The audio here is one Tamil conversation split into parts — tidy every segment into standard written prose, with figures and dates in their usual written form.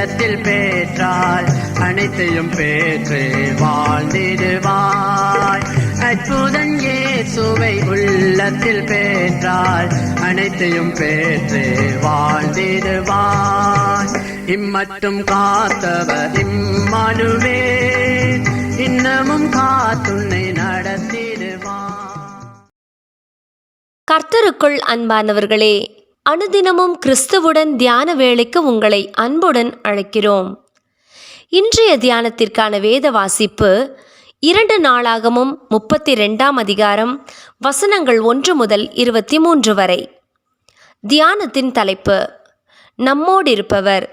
உள்ளத்தில் பெற்றால் அனைத்தையும் பெற்று வாழ்ந்திடுவாய். அற்புதன் இயேசுவை உள்ளத்தில் பெற்றால் அனைத்தையும் பெற்று வாழ்ந்திடுவாய். இம்மட்டும் காத்தவர் இம்மானுவேல், இன்னமும் காத்துன்னை நடத்திடுவார். கர்த்தருக்குள் அன்பானவர்களே, அனுதினமும் கிறிஸ்துவுடன் தியான வேளைக்கு உங்களை அன்புடன் அழைக்கிறோம். இன்றைய தியானத்திற்கான வேத வாசிப்பு 2 நாளாகமம் 32ஆம் அதிகாரம் வசனங்கள் 1 முதல் 23 வரை. தியானத்தின் தலைப்பு நம்மோடு இருப்பவர்.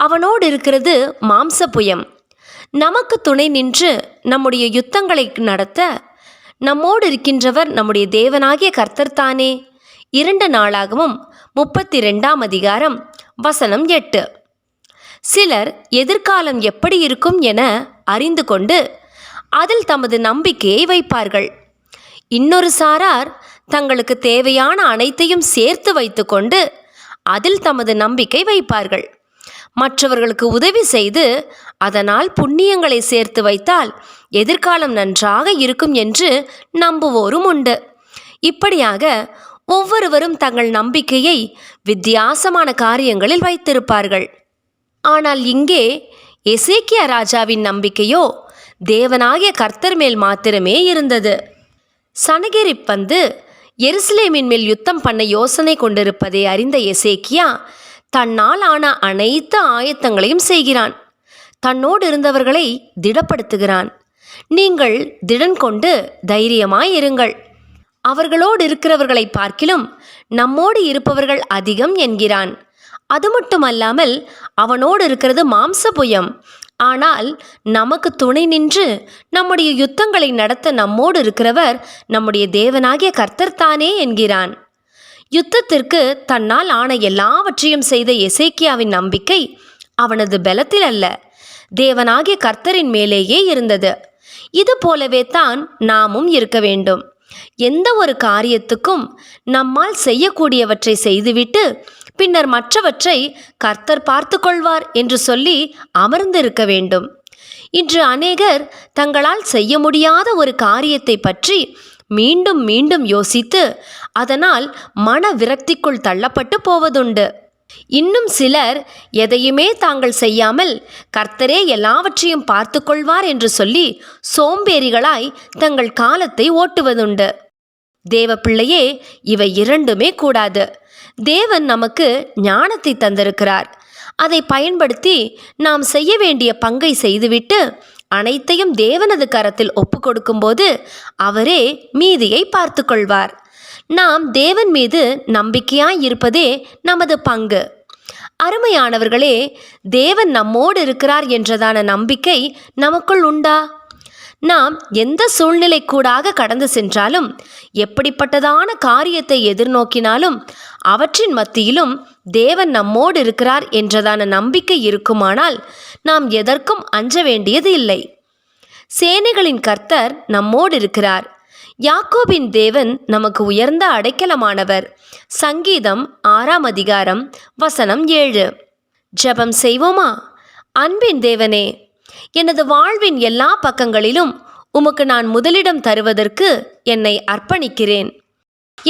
அவனோடு இருக்கிறது மாம்சபுயம். நமக்கு துணை நின்று நம்முடைய யுத்தங்களை நடத்த நம்மோடு இருக்கின்றவர் நம்முடைய தேவனாகிய கர்த்தர்தானே. 2 நாளாகமம் 32ஆம் அதிகாரம் வசனம் 8. சிலர் எதிர்காலம் எப்படி இருக்கும் என அறிந்து கொண்டு அதில் தமது நம்பிக்கையை வைப்பார்கள். இன்னொரு சாரார் தங்களுக்கு தேவையான அனைத்தையும் சேர்த்து வைத்து கொண்டு அதில் தமது நம்பிக்கை வைப்பார்கள். மற்றவர்களுக்கு உதவி செய்து அதனால் புண்ணியங்களை சேர்த்து வைத்தால் எதிர்காலம் நன்றாக இருக்கும் என்று நம்புவோரும் உண்டு. இப்படியாக ஒவ்வொருவரும் தங்கள் நம்பிக்கையை வித்தியாசமான காரியங்களில் வைத்திருப்பார்கள். ஆனால் இங்கே எசேக்கியா ராஜாவின் நம்பிக்கையோ தேவனாகிய கர்த்தர் மேல் மாத்திரமே இருந்தது. சனகெரிப் வந்து எருசலேமின் மேல் யுத்தம் பண்ண யோசனை கொண்டிருப்பதை அறிந்த எசேக்கியா தன்னால் ஆன அனைத்து ஆயத்தங்களையும் செய்கிறான். தன்னோடு இருந்தவர்களை திடப்படுத்துகிறான். நீங்கள் திடன் கொண்டு தைரியமாயிருங்கள், அவர்களோடு இருக்கிறவர்களை பார்க்கிலும் நம்மோடு இருப்பவர்கள் அதிகம் என்கிறான். அது மட்டுமல்லாமல் அவனோடு இருக்கிறது மாம்சபுயம், ஆனால் நமக்கு துணை நின்று நம்முடைய யுத்தங்களை நடத்த நம்மோடு இருக்கிறவர் நம்முடைய தேவனாகிய கர்த்தர்தானே என்கிறான். யுத்தத்திற்கு தன்னால் ஆன எல்லாவற்றையும் செய்த எசேக்கியாவின் நம்பிக்கை அவனது பலத்தில் அல்ல, தேவனாகிய கர்த்தரின் மேலேயே இருந்தது. இது போலவே தான் நாமும் இருக்க வேண்டும். எந்த ஒரு காரியத்துக்கும் நம்மால் செய்யக்கூடியவற்றை செய்துவிட்டு பின்னர் மற்றவற்றை கர்த்தர் பார்த்து கொள்வார் என்று சொல்லி அமர்ந்திருக்க வேண்டும். இன்று அநேகர் தங்களால் செய்ய முடியாத ஒரு காரியத்தை பற்றி மீண்டும் மீண்டும் யோசித்து அதனால் மன விரக்திக்குள் தள்ளப்பட்டு போவதுண்டு. இன்னும் சிலர் எதையுமே தாங்கள் செய்யாமல் கர்த்தரே எல்லாவற்றையும் பார்த்து கொள்வார் என்று சொல்லி சோம்பேறிகளாய் தங்கள் காலத்தை ஓட்டுவதுண்டு. தேவ பிள்ளையே, இவை இரண்டுமே கூடாது. தேவன் நமக்கு ஞானத்தை தந்திருக்கிறார். அதை பயன்படுத்தி நாம் செய்ய வேண்டிய பங்கை செய்துவிட்டு அனைத்தையும் தேவனது கரத்தில் ஒப்பு கொடுக்கும்போது அவரே மீதியை பார்த்து கொள்வார். நாம் தேவன் மீது நம்பிக்கையாய் இருப்பதே நமது பங்கு. அருமையானவர்களே, தேவன் நம்மோடு இருக்கிறார் என்றதான நம்பிக்கை நமக்குள் உண்டா? நாம் எந்த சூழ்நிலை கூடாக கடந்து சென்றாலும், எப்படிப்பட்டதான காரியத்தை எதிர்நோக்கினாலும் அவற்றின் மத்தியிலும் தேவன் நம்மோடு இருக்கிறார் என்றதான நம்பிக்கை இருக்குமானால் நாம் எதற்கும் அஞ்ச வேண்டியது இல்லை. சேனைகளின் கர்த்தர் நம்மோடு இருக்கிறார். யாக்கோபின் தேவன் நமக்கு உயர்ந்த அடைக்கலமானவர். சங்கீதம் 6ஆம் அதிகாரம் வசனம் 7. ஜெபம் செய்வோமா? அன்பின் தேவனே, எனது வாழ்வின் எல்லா பக்கங்களிலும் உமக்கு நான் முதலிடம் தருவதற்கு என்னை அர்ப்பணிக்கிறேன்.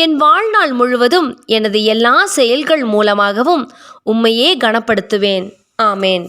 என் வாழ்நாள் முழுவதும் எனது எல்லா செயல்கள் மூலமாகவும் உம்மையே கனப்படுத்துவேன். ஆமேன்.